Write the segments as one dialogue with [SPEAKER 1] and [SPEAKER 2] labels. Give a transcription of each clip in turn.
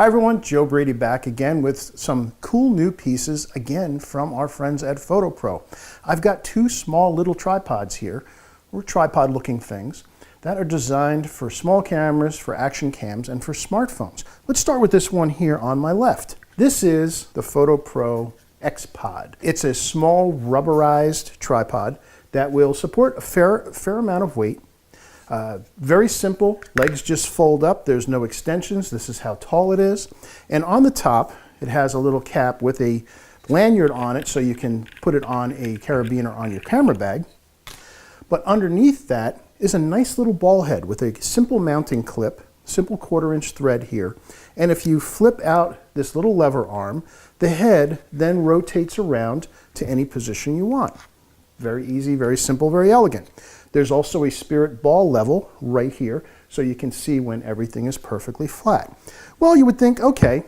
[SPEAKER 1] Hi everyone, Joe Brady back again with some cool new pieces again from our friends at Fotopro. I've got two small little tripods here, or tripod looking things, that are designed for small cameras, for action cams, and for smartphones. Let's start with this one here on my left. This is the Fotopro X-Pod. It's a small rubberized tripod that will support a fair amount of weight. Very simple, legs just fold up, there's no extensions, this is how tall it is. And on the top, it has a little cap with a lanyard on it so you can put it on a carabiner on your camera bag. But underneath that is a nice little ball head with a simple mounting clip, simple 1/4-inch thread here. And if you flip out this little lever arm, the head then rotates around to any position you want. Very easy, very simple, very elegant. There's also a spirit ball level right here, so you can see when everything is perfectly flat. Well, you would think, okay,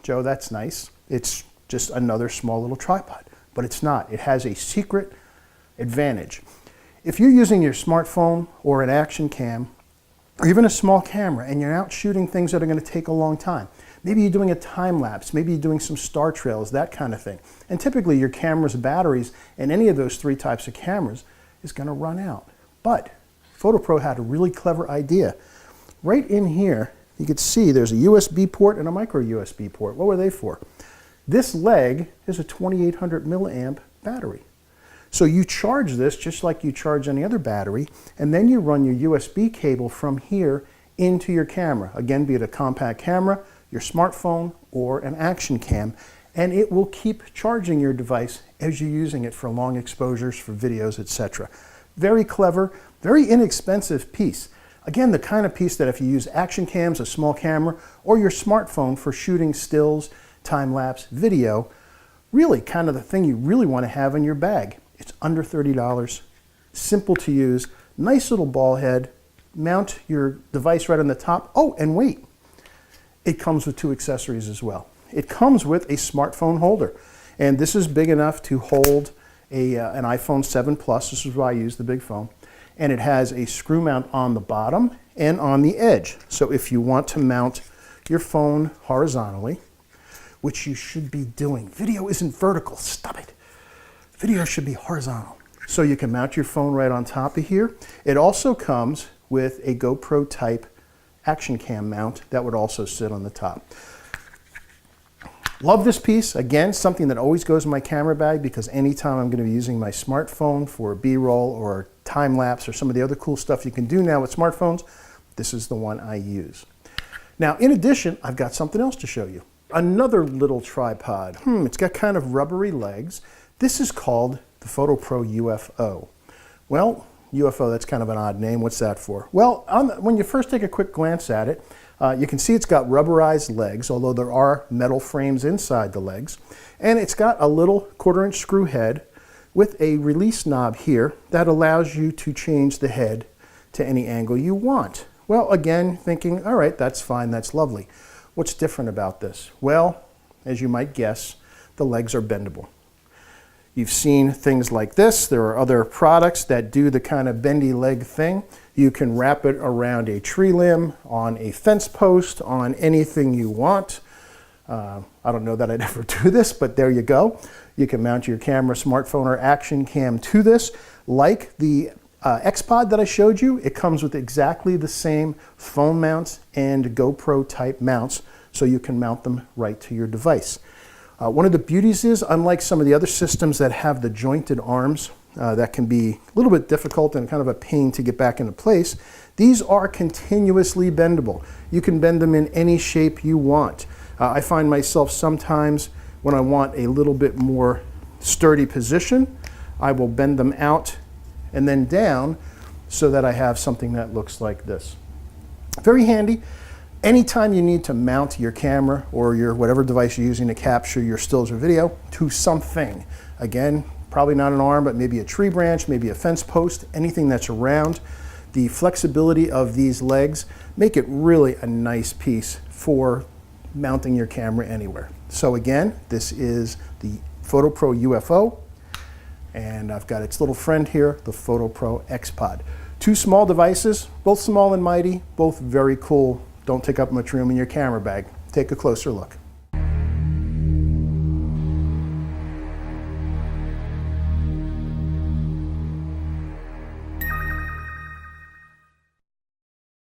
[SPEAKER 1] Joe, that's nice. It's just another small little tripod, but it's not. It has a secret advantage. If you're using your smartphone or an action cam, or even a small camera, and you're out shooting things that are going to take a long time, maybe you're doing a time lapse, maybe you're doing some star trails, that kind of thing. And typically your camera's batteries in any of those three types of cameras is going to run out. But Fotopro had a really clever idea. Right in here, you can see there's a USB port and a micro USB port. What were they for? This leg is a 2800 milliamp battery. So you charge this just like you charge any other battery, and then you run your USB cable from here into your camera. Again, be it a compact camera, your smartphone, or an action cam, and it will keep charging your device as you're using it for long exposures, for videos, etc. Very clever, very inexpensive piece. Again, the kind of piece that if you use action cams, a small camera, or your smartphone for shooting stills, time-lapse, video, really kind of the thing you really want to have in your bag. It's under $30, simple to use, nice little ball head, mount your device right on the top. Oh, and wait, it comes with two accessories as well. It comes with a smartphone holder, and this is big enough to hold an iPhone 7 Plus. This is why I use the big phone. And it has a screw mount on the bottom and on the edge. So if you want to mount your phone horizontally, which you should be doing. Video isn't vertical, stop it. Video should be horizontal. So you can mount your phone right on top of here. It also comes with a GoPro type action cam mount that would also sit on the top. Love this piece. Again, something that always goes in my camera bag because anytime I'm going to be using my smartphone for B-roll or time lapse or some of the other cool stuff you can do now with smartphones, this is the one I use. Now, in addition, I've got something else to show you. Another little tripod. It's got kind of rubbery legs. This is called the Fotopro UFO. Well, UFO, that's kind of an odd name. What's that for? Well, when you first take a quick glance at it, you can see it's got rubberized legs, although there are metal frames inside the legs. And it's got a little 1/4-inch screw head with a release knob here that allows you to change the head to any angle you want. Well, again, thinking, all right, that's fine, that's lovely. What's different about this? Well, as you might guess, the legs are bendable. You've seen things like this. There are other products that do the kind of bendy leg thing. You can wrap it around a tree limb, on a fence post, on anything you want. I don't know that I'd ever do this, but there you go. You can mount your camera, smartphone, or action cam to this. Like the X-Pod that I showed you, it comes with exactly the same phone mounts and GoPro type mounts, so you can mount them right to your device. One of the beauties is, unlike some of the other systems that have the jointed arms that can be a little bit difficult and kind of a pain to get back into place, these are continuously bendable. You can bend them in any shape you want. I find myself sometimes when I want a little bit more sturdy position, I will bend them out and then down so that I have something that looks like this. Very handy. Anytime you need to mount your camera or your whatever device you're using to capture your stills or video to something. Again, probably not an arm, but maybe a tree branch, maybe a fence post, anything that's around. The flexibility of these legs make it really a nice piece for mounting your camera anywhere. So again, this is the Fotopro UFO, and I've got its little friend here, the Fotopro X-Pod. Two small devices, both small and mighty, both very cool. Don't take up much room in your camera bag. take a closer look.